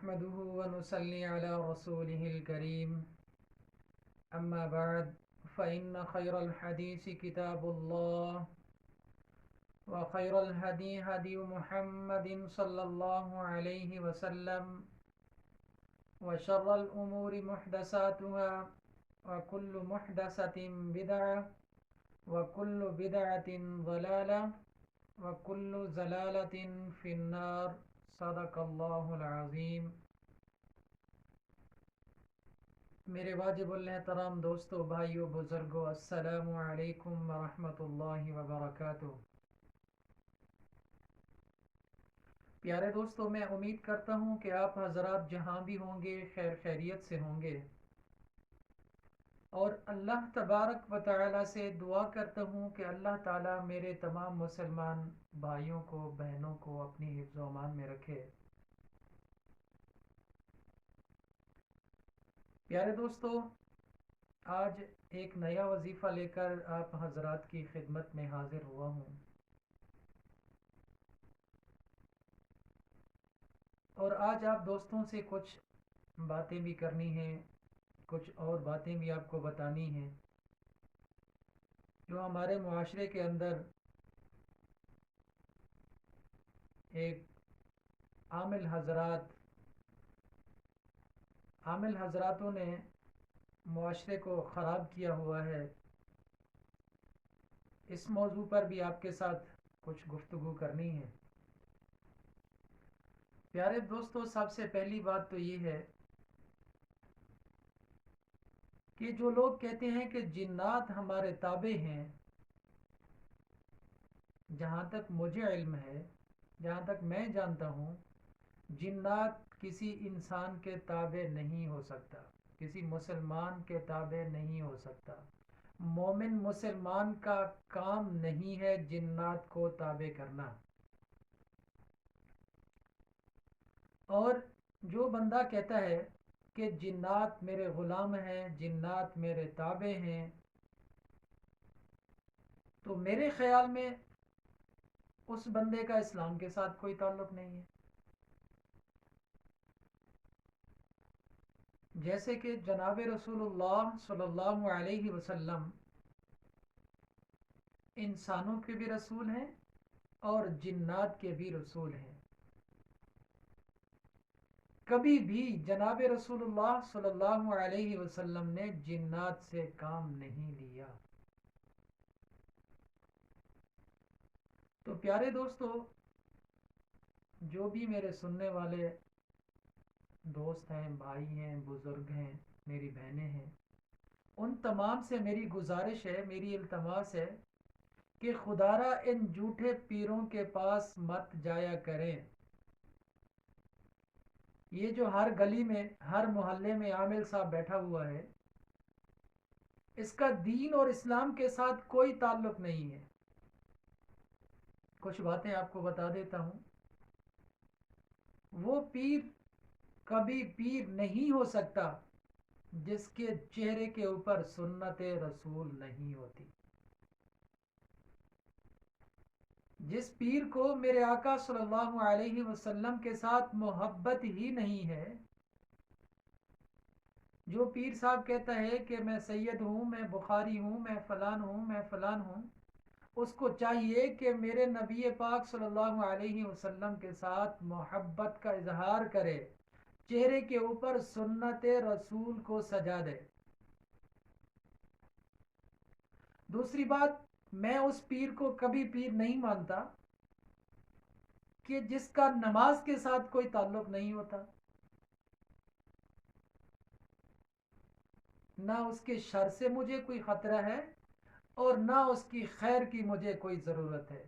نحمده ونصلي على رسوله الكريم أما بعد فإن خير الحديث كتاب الله وخير الهدي هدي محمد صلى الله عليه وسلم وشر الأمور محدثاتها وكل محدثة بدعة وكل بدعة ضلالة وكل ضلالة في النار صدق اللہ العظیم۔ میرے واجب الحترام دوستو، بھائیو، بزرگو، السلام علیکم ورحمۃ اللہ وبرکاتہ۔ پیارے دوستو، میں امید کرتا ہوں کہ آپ حضرات جہاں بھی ہوں گے خیر خیریت سے ہوں گے، اور اللہ تبارک و تعالی سے دعا کرتا ہوں کہ اللہ تعالی میرے تمام مسلمان بھائیوں کو، بہنوں کو اپنی حفظ و امان میں رکھے۔ پیارے دوستو، آج ایک نیا وظیفہ لے کر آپ حضرات کی خدمت میں حاضر ہوا ہوں، اور آج آپ دوستوں سے کچھ باتیں بھی کرنی ہیں، کچھ اور باتیں بھی آپ کو بتانی ہیں جو ہمارے معاشرے کے اندر ایک عامل حضراتوں نے معاشرے کو خراب کیا ہوا ہے۔ اس موضوع پر بھی آپ کے ساتھ کچھ گفتگو کرنی ہے۔ پیارے دوستو، سب سے پہلی بات تو یہ ہے کہ جو لوگ کہتے ہیں کہ جنات ہمارے تابع ہیں، جہاں تک مجھے علم ہے، جہاں تک میں جانتا ہوں، جنات کسی انسان کے تابع نہیں ہو سکتا، کسی مسلمان کے تابع نہیں ہو سکتا۔ مومن مسلمان کا کام نہیں ہے جنات کو تابع کرنا۔ اور جو بندہ کہتا ہے کہ جنات میرے غلام ہیں، جنات میرے تابع ہیں، تو میرے خیال میں اس بندے کا اسلام کے ساتھ کوئی تعلق نہیں ہے۔ جیسے کہ جناب رسول اللہ صلی اللہ علیہ وسلم انسانوں کے بھی رسول ہیں اور جنات کے بھی رسول ہیں۔ کبھی بھی جناب رسول اللہ صلی اللہ علیہ وسلم نے جنات سے کام نہیں لیا۔ تو پیارے دوستو، جو بھی میرے سننے والے دوست ہیں، بھائی ہیں، بزرگ ہیں، میری بہنیں ہیں، ان تمام سے میری گزارش ہے، میری التماس ہے کہ خدارا ان جھوٹے پیروں کے پاس مت جایا کریں۔ یہ جو ہر گلی میں، ہر محلے میں عامل صاحب بیٹھا ہوا ہے، اس کا دین اور اسلام کے ساتھ کوئی تعلق نہیں ہے۔ کچھ باتیں آپ کو بتا دیتا ہوں۔ وہ پیر کبھی پیر نہیں ہو سکتا جس کے چہرے کے اوپر سنت رسول نہیں ہوتی۔ جس پیر کو میرے آقا صلی اللہ علیہ وسلم کے ساتھ محبت ہی نہیں ہے، جو پیر صاحب کہتا ہے کہ میں سید ہوں، میں بخاری ہوں، میں فلان ہوں، میں فلان ہوں، اس کو چاہیے کہ میرے نبی پاک صلی اللہ علیہ وسلم کے ساتھ محبت کا اظہار کرے، چہرے کے اوپر سنت رسول کو سجا دے۔ دوسری بات، میں اس پیر کو کبھی پیر نہیں مانتا کہ جس کا نماز کے ساتھ کوئی تعلق نہیں ہوتا، نہ اس کے شر سے مجھے کوئی خطرہ ہے اور نہ اس کی خیر کی مجھے کوئی ضرورت ہے۔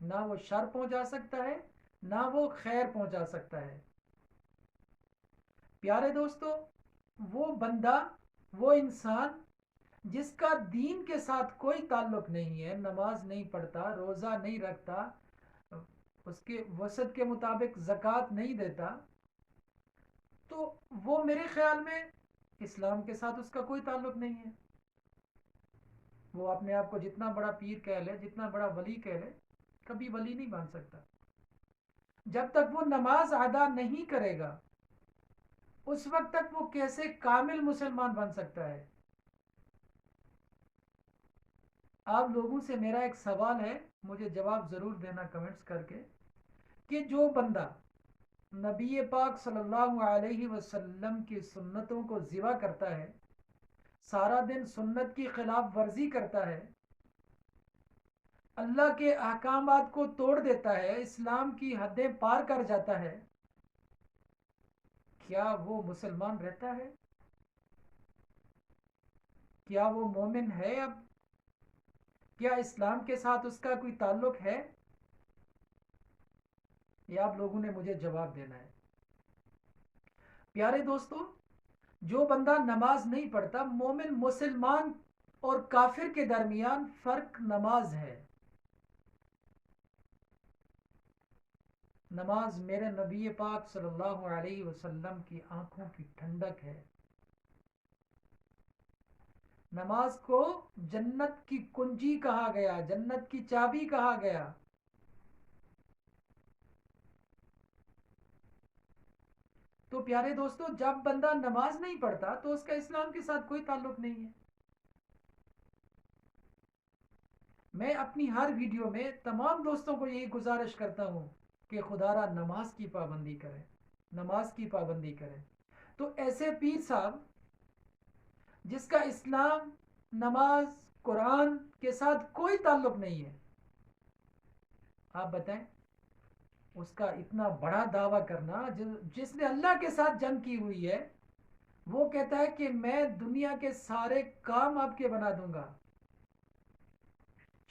نہ وہ شر پہنچا سکتا ہے، نہ وہ خیر پہنچا سکتا ہے۔ پیارے دوستو، وہ بندہ، وہ انسان جس کا دین کے ساتھ کوئی تعلق نہیں ہے، نماز نہیں پڑھتا، روزہ نہیں رکھتا، اس کے وسعت کے مطابق زکوٰۃ نہیں دیتا، تو وہ میرے خیال میں اسلام کے ساتھ اس کا کوئی تعلق نہیں ہے۔ وہ اپنے آپ کو جتنا بڑا پیر کہہ لے، جتنا بڑا ولی کہہ لے، کبھی ولی نہیں بن سکتا۔ جب تک وہ نماز ادا نہیں کرے گا اس وقت تک وہ کیسے کامل مسلمان بن سکتا ہے؟ آپ لوگوں سے میرا ایک سوال ہے، مجھے جواب ضرور دینا کمنٹس کر کے، کہ جو بندہ نبی پاک صلی اللہ علیہ وسلم کی سنتوں کو ذبح کرتا ہے، سارا دن سنت کی خلاف ورزی کرتا ہے، اللہ کے احکامات کو توڑ دیتا ہے، اسلام کی حدیں پار کر جاتا ہے، کیا وہ مسلمان رہتا ہے؟ کیا وہ مومن ہے اب؟ کیا اسلام کے ساتھ اس کا کوئی تعلق ہے؟ یہ آپ لوگوں نے مجھے جواب دینا ہے۔ پیارے دوستو، جو بندہ نماز نہیں پڑھتا، مومن مسلمان اور کافر کے درمیان فرق نماز ہے۔ نماز میرے نبی پاک صلی اللہ علیہ وسلم کی آنکھوں کی ٹھنڈک ہے۔ نماز کو جنت کی کنجی کہا گیا، جنت کی چابی کہا گیا۔ تو پیارے دوستو، جب بندہ نماز نہیں پڑھتا تو اس کا اسلام کے ساتھ کوئی تعلق نہیں ہے۔ میں اپنی ہر ویڈیو میں تمام دوستوں کو یہی گزارش کرتا ہوں کہ خدا را نماز کی پابندی کریں، نماز کی پابندی کریں۔ تو ایسے پیر صاحب جس کا اسلام، نماز، قرآن کے ساتھ کوئی تعلق نہیں ہے، آپ بتائیں اس کا اتنا بڑا دعویٰ کرنا، جس نے اللہ کے ساتھ جنگ کی ہوئی ہے، وہ کہتا ہے کہ میں دنیا کے سارے کام آپ کے بنا دوں گا۔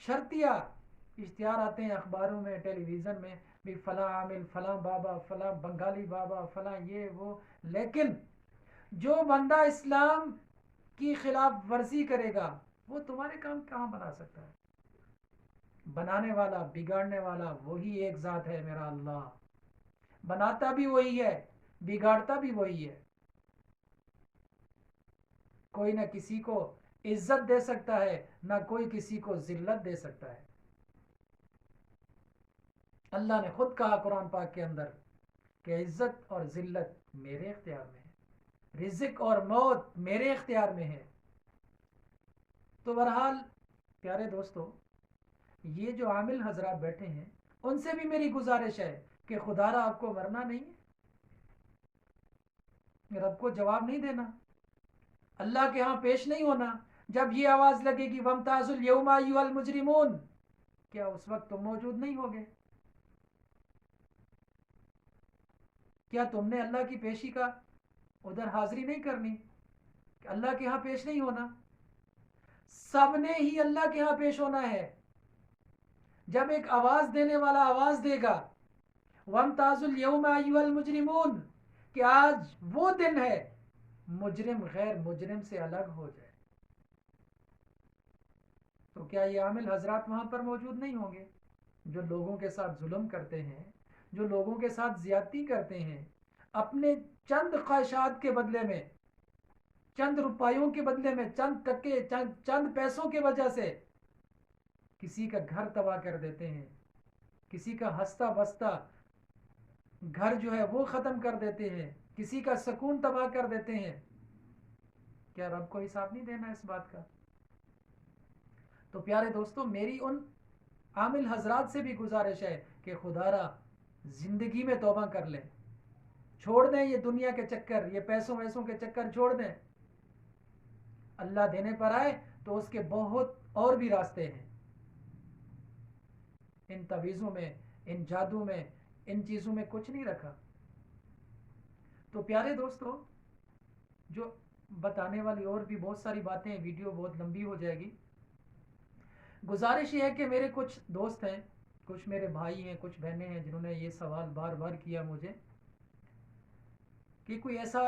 شرطیہ اشتہار آتے ہیں اخباروں میں، ٹیلی ویژن میں، بھی فلاں عامل، فلاں بابا، فلاں بنگالی بابا، فلاں یہ وہ، لیکن جو بندہ اسلام کی خلاف ورزی کرے گا وہ تمہارے کام کہاں بنا سکتا ہے؟ بنانے والا، بگاڑنے والا وہی ایک ذات ہے، میرا اللہ۔ بناتا بھی وہی ہے، بگاڑتا بھی وہی ہے۔ کوئی نہ کسی کو عزت دے سکتا ہے، نہ کوئی کسی کو ذلت دے سکتا ہے۔ اللہ نے خود کہا قرآن پاک کے اندر کہ عزت اور ذلت میرے اختیار میں ہے، رزق اور موت میرے اختیار میں ہے۔ تو بہرحال پیارے دوستو، یہ جو عامل حضرات بیٹھے ہیں ان سے بھی میری گزارش ہے کہ خدا را آپ کو مرنا نہیں ہے، رب کو جواب نہیں دینا، اللہ کے ہاں پیش نہیں ہونا۔ جب یہ آواز لگے گی وَامْتَازُوا الْيَوْمَ أَيُّهَا الْمُجْرِمُونَ، کیا اس وقت تم موجود نہیں ہوگے؟ کیا تم نے اللہ کی پیشی کا ادھر حاضری نہیں کرنی؟ کہ اللہ کے ہاں پیش نہیں ہونا؟ سب نے ہی اللہ کے ہاں پیش ہونا ہے۔ جب ایک آواز دینے والا آواز دے گا وَامْتَازُوا الْيَوْمَ أَيُّهَا الْمُجْرِمُونَ، کہ آج وہ دن ہے مجرم غیر مجرم سے الگ ہو جائے، تو کیا یہ عامل حضرات وہاں پر موجود نہیں ہوں گے؟ جو لوگوں کے ساتھ ظلم کرتے ہیں، جو لوگوں کے ساتھ زیادتی کرتے ہیں، اپنے چند خواہشات کے بدلے میں، چند روپیوں کے بدلے میں، چند ٹکے، چند پیسوں کی وجہ سے کسی کا گھر تباہ کر دیتے ہیں، کسی کا ہنستا بستا گھر جو ہے وہ ختم کر دیتے ہیں، کسی کا سکون تباہ کر دیتے ہیں، کیا رب کو حساب نہیں دینا اس بات کا؟ تو پیارے دوستو، میری ان عامل حضرات سے بھی گزارش ہے کہ خدا را زندگی میں توبہ کر لیں، چھوڑ دیں یہ دنیا کے چکر، یہ پیسوں ویسوں کے چکر چھوڑ دیں۔ اللہ دینے پر آئے تو اس کے بہت اور بھی راستے ہیں۔ ان تعویذوں میں، ان جادو میں، ان چیزوں میں کچھ نہیں رکھا۔ تو پیارے دوستو، جو بتانے والی اور بھی بہت ساری باتیں ہیں، ویڈیو بہت لمبی ہو جائے گی۔ گزارش یہ ہے کہ میرے کچھ دوست ہیں، کچھ میرے بھائی ہیں، کچھ بہنیں ہیں جنہوں نے یہ سوال بار بار کیا مجھے کہ کوئی ایسا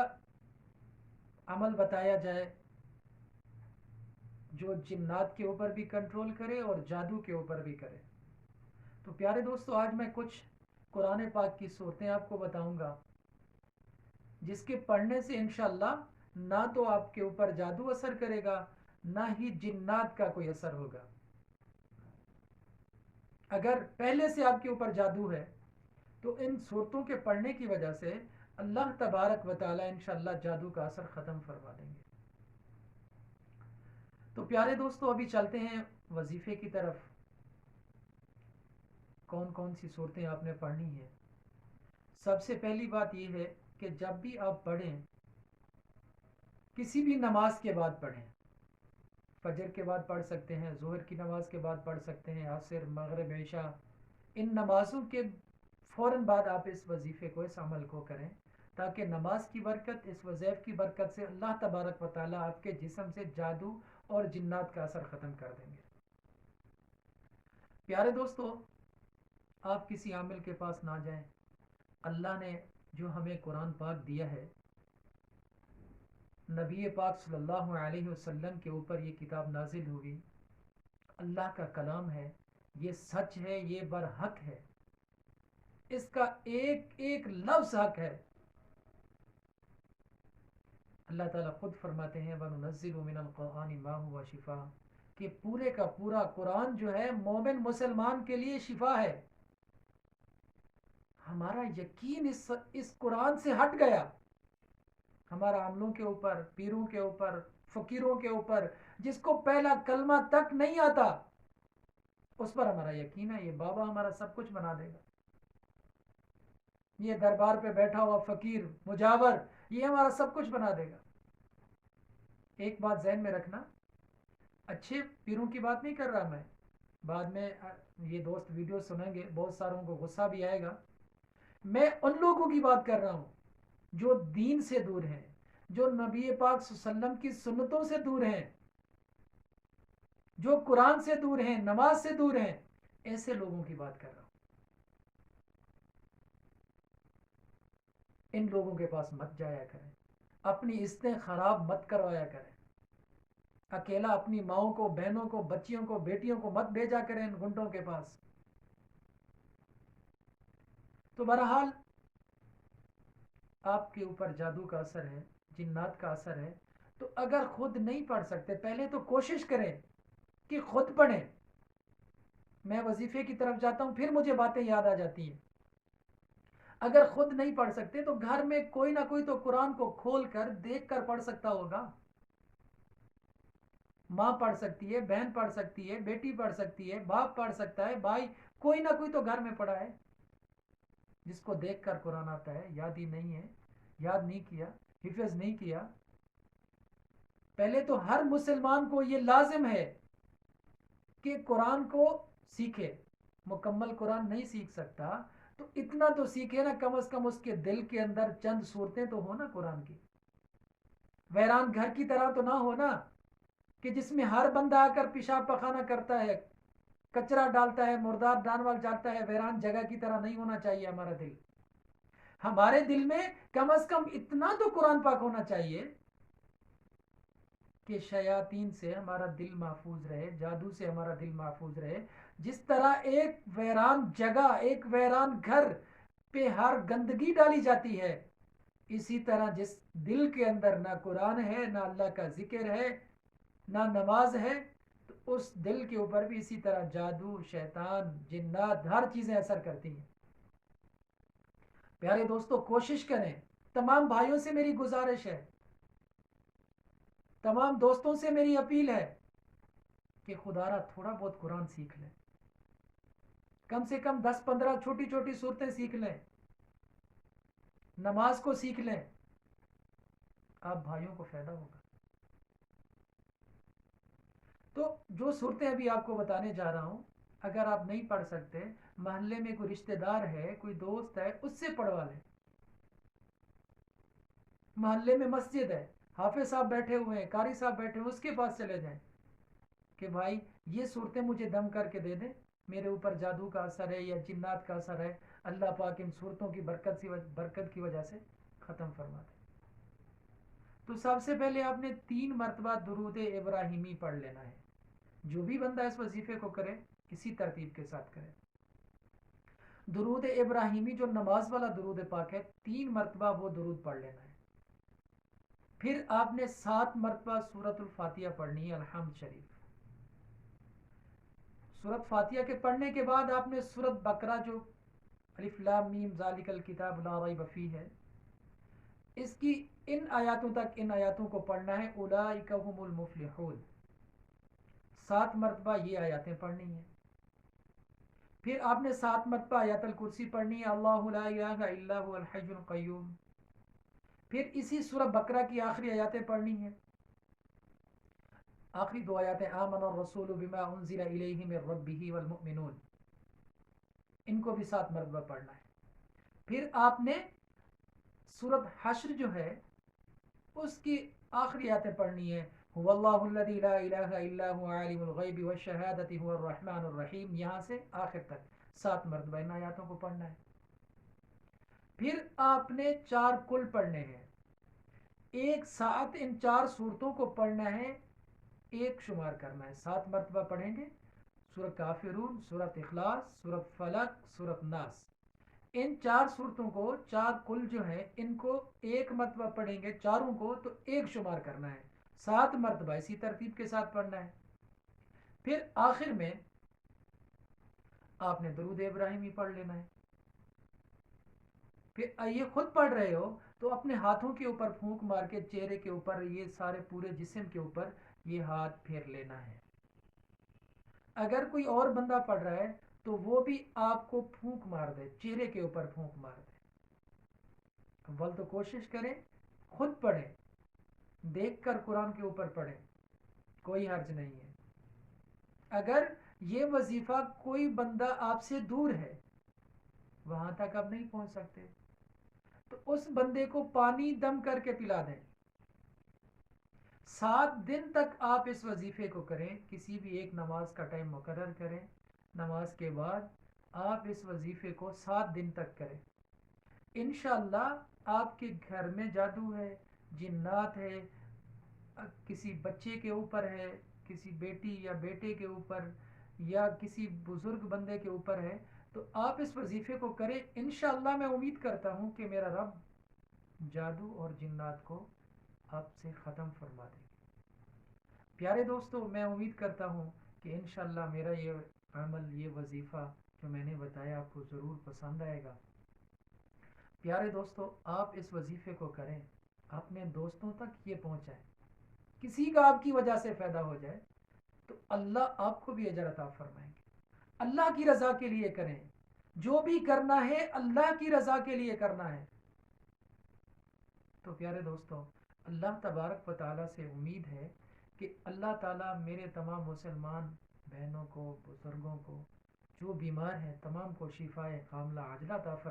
عمل بتایا جائے جو جنات کے اوپر بھی کنٹرول کرے اور جادو کے اوپر بھی کرے۔ تو پیارے دوستو، آج میں کچھ قرآن پاک کی صورتیں آپ کو بتاؤں گا جس کے پڑھنے سے انشاءاللہ نہ تو آپ کے اوپر جادو اثر کرے گا، نہ ہی جنات کا کوئی اثر ہوگا۔ اگر پہلے سے آپ کے اوپر جادو ہے تو ان صورتوں کے پڑھنے کی وجہ سے اللہ تبارک و تعالی انشاءاللہ جادو کا اثر ختم فرما دیں گے. تو پیارے دوستو ابھی چلتے ہیں وظیفے کی طرف. کون کون سی صورتیں آپ نے پڑھنی ہیں؟ سب سے پہلی بات یہ ہے کہ جب بھی آپ پڑھیں کسی بھی نماز کے بعد پڑھیں. فجر کے بعد پڑھ سکتے ہیں, ظہر کی نماز کے بعد پڑھ سکتے ہیں, عصر, مغرب, عشاء, ان نمازوں کے فوراً بعد آپ اس وظیفے کو, اس عمل کو کریں تاکہ نماز کی برکت, اس وظیف کی برکت سے اللہ تبارک و تعالیٰ آپ کے جسم سے جادو اور جنات کا اثر ختم کر دیں گے. پیارے دوستو آپ کسی عامل کے پاس نہ جائیں. اللہ نے جو ہمیں قرآن پاک دیا ہے, نبی پاک صلی اللہ علیہ وسلم کے اوپر یہ کتاب نازل ہوئی, اللہ کا کلام ہے, یہ سچ ہے, یہ برحق ہے, اس کا ایک ایک لفظ حق ہے. اللہ تعالیٰ خود فرماتے ہیں وَنُنَزِّلُ مِنَ الْقُرْآنِ مَا هُوَ شِفَاءٌ, کہ پورے کا پورا قرآن جو ہے مومن مسلمان کے لیے شفا ہے. ہمارا یقین اس قرآن سے ہٹ گیا. ہمارا عملوں کے اوپر, پیروں کے اوپر, فقیروں کے اوپر, جس کو پہلا کلمہ تک نہیں آتا اس پر ہمارا یقین ہے یہ بابا ہمارا سب کچھ بنا دے گا, یہ دربار پہ بیٹھا ہوا فقیر مجاور یہ ہمارا سب کچھ بنا دے گا. ایک بات ذہن میں رکھنا, اچھے پیروں کی بات نہیں کر رہا میں, بعد میں یہ دوست ویڈیو سنیں گے, بہت ساروں کو غصہ بھی آئے گا. میں ان لوگوں کی بات کر رہا ہوں جو دین سے دور ہیں, جو نبی پاک صلی اللہ علیہ وسلم کی سنتوں سے دور ہیں, جو قرآن سے دور ہیں, نماز سے دور ہیں, ایسے لوگوں کی بات کر رہا ہوں. ان لوگوں کے پاس مت جایا کریں, اپنی عزتیں خراب مت کروایا کریں, اکیلا اپنی ماؤں کو, بہنوں کو, بچیوں کو, بیٹیوں کو مت بھیجا کریں ان گنڈوں کے پاس. تو بہرحال آپ کے اوپر جادو کا اثر ہے, جنات کا اثر ہے, تو اگر خود نہیں پڑھ سکتے پہلے تو کوشش کریں کہ خود پڑھیں. میں وظیفے کی طرف جاتا ہوں پھر مجھے باتیں یاد آ جاتی ہیں. اگر خود نہیں پڑھ سکتے تو گھر میں کوئی نہ کوئی تو قرآن کو کھول کر دیکھ کر پڑھ سکتا ہوگا. ماں پڑھ سکتی ہے, بہن پڑھ سکتی ہے, بیٹی پڑھ سکتی ہے, باپ پڑھ سکتا ہے, بھائی, کوئی نہ کوئی تو گھر میں پڑھا ہے جس کو دیکھ کر قرآن آتا ہے. یاد ہی نہیں ہے, یاد نہیں کیا, حفظ نہیں کیا. پہلے تو ہر مسلمان کو یہ لازم ہے کہ قرآن کو سیکھے. مکمل قرآن نہیں سیکھ سکتا تو اتنا تو سیکھے نا, کم از کم اس کے دل کے اندر چند صورتیں تو ہو نا قرآن کی. ویران گھر کی طرح تو نہ ہونا کہ جس میں ہر بندہ آ کر پیشاب پخانہ کرتا ہے, کچرا ڈالتا ہے, مردار ڈانوال جاتا ہے. ویران جگہ کی طرح نہیں ہونا چاہیے ہمارا دل. ہمارے دل میں کم از کم اتنا تو قرآن پاک ہونا چاہیے کہ شیاطین سے ہمارا دل محفوظ رہے, جادو سے ہمارا دل محفوظ رہے. جس طرح ایک ویران جگہ, ایک ویران گھر پہ ہر گندگی ڈالی جاتی ہے, اسی طرح جس دل کے اندر نہ قرآن ہے, نہ اللہ کا ذکر ہے, نہ نماز ہے, تو اس دل کے اوپر بھی اسی طرح جادو, شیطان, جنات, ہر چیزیں اثر کرتی ہیں. پیارے دوستو کوشش کریں, تمام بھائیوں سے میری گزارش ہے, تمام دوستوں سے میری اپیل ہے کہ خدا را تھوڑا بہت قرآن سیکھ لیں. کم سے کم 10-15 چھوٹی چھوٹی صورتیں سیکھ لیں, نماز کو سیکھ لیں, آپ بھائیوں کو فائدہ ہوگا. تو جو صورتیں ابھی آپ کو بتانے جا رہا ہوں, اگر آپ نہیں پڑھ سکتے, محلے میں کوئی رشتہ دار ہے, کوئی دوست ہے, اس سے پڑھوا لیں. محلے میں مسجد ہے, حافظ صاحب بیٹھے ہوئے ہیں, قاری صاحب بیٹھے ہوئے, اس کے پاس چلے جائیں کہ بھائی یہ صورتیں مجھے دم کر کے دے دیں, میرے اوپر جادو کا اثر ہے یا جنات کا اثر ہے, اللہ پاک ان صورتوں کی برکت کی وجہ سے ختم فرما دے. تو سب سے پہلے آپ نے 3 مرتبہ درود ابراہیمی پڑھ لینا ہے. جو بھی بندہ اس وظیفے کو کرے اسی ترتیب کے ساتھ کرے. درود ابراہیمی جو نماز والا درود پاک ہے, 3 مرتبہ وہ درود پڑھ لینا ہے. پھر آپ نے 7 مرتبہ سورۃ الفاتحہ پڑھنی ہے, الحمد شریف. سورۃ فاتحہ کے پڑھنے کے بعد آپ نے سورۃ بقرہ جو الف لام میم ذالک الکتاب لا ریب فیہ ہے، اس کی ان آیاتوں تک ان آیاتوں کو پڑھنا ہے. اولئک هم المفلحون، 7 مرتبہ یہ آیاتیں پڑھنی ہیں. پھر آپ نے 7 مرتبہ آیت الکرسی پڑھنی ہے، اللہ لا الہ الا هو الحی القیوم. پھر اسی سورہ بقرہ کی آخری آیاتیں پڑھنی ہیں، آخری 2 آیاتیں، آمن الرسول بما انزل الیہ من ربہ والمؤمنون، ان کو بھی 7 مرتبہ پڑھنا ہے. پھر آپ نے سورۃ حشر جو ہے اس کی آخری آیتیں پڑھنی ہے، هو اللہ الذی لا الہ الا هو عالم الغیب والشہادۃ هو الرحمن الرحیم، یہاں سے آخر تک 7 مرتبہ ان آیاتوں کو پڑھنا ہے. پھر آپ نے 4 کل پڑھنے ہیں، ایک ساتھ ان 4 صورتوں کو پڑھنا ہے، ایک شمار کرنا ہے. 7 مرتبہ پڑھیں گے سورۃ کافرون، سورۃ اخلاص، سورۃ فلق، سورۃ ناس. ان 4 صورتوں کو 4 کل جو ہیں ان کو ایک مرتبہ پڑھیں گے، چاروں کو تو ایک شمار کرنا ہے، 7 مرتبہ اسی ترتیب کے ساتھ پڑھنا ہے. پھر آخر میں آپ نے درود ابراہیمی پڑھ لینا ہے. پھر یہ خود پڑھ رہے ہو تو اپنے ہاتھوں کے اوپر پھونک مار کے چہرے کے اوپر، یہ سارے پورے جسم کے اوپر یہ ہاتھ پھیر لینا ہے. اگر کوئی اور بندہ پڑھ رہا ہے تو وہ بھی آپ کو پھونک مار دے، چہرے کے اوپر پھونک مار دے. اول تو کوشش کریں خود پڑھیں، دیکھ کر قرآن کے اوپر پڑھیں، کوئی حرج نہیں ہے. اگر یہ وظیفہ کوئی بندہ آپ سے دور ہے، وہاں تک آپ نہیں پہنچ سکتے، تو اس بندے کو پانی دم کر کے پلا دیں. 7 دن تک آپ اس وظیفے کو کریں، کسی بھی ایک نماز کا ٹائم مقرر کریں، نماز کے بعد آپ اس وظیفے کو 7 دن تک کریں. انشاءاللہ آپ کے گھر میں جادو ہے، جنات ہے، کسی بچے کے اوپر ہے، کسی بیٹی یا بیٹے کے اوپر یا کسی بزرگ بندے کے اوپر ہے، تو آپ اس وظیفے کو کریں. انشاءاللہ میں امید کرتا ہوں کہ میرا رب جادو اور جنات کو آپ سے ختم فرما دے. پیارے دوستو، میں امید کرتا ہوں کہ انشاءاللہ میرا یہ عمل، یہ وظیفہ جو میں نے بتایا آپ کو ضرور پسند آئے گا. پیارے دوستو، آپ اس وظیفے کو کریں، اپنے دوستوں تک یہ پہنچائیں. کسی کا آپ کی وجہ سے فائدہ ہو جائے تو اللہ آپ کو بھی اجر عطا فرمائیں گے. اللہ کی رضا کے لیے کریں، جو بھی کرنا ہے اللہ کی رضا کے لیے کرنا ہے. تو پیارے دوستو، اللہ تبارک و تعالیٰ سے امید ہے کہ اللہ تعالیٰ میرے تمام مسلمان بہنوں کو، بزرگوں کو، جو بیمار ہیں تمام کو شفائے کاملہ عاجلہ عطا فرمائے.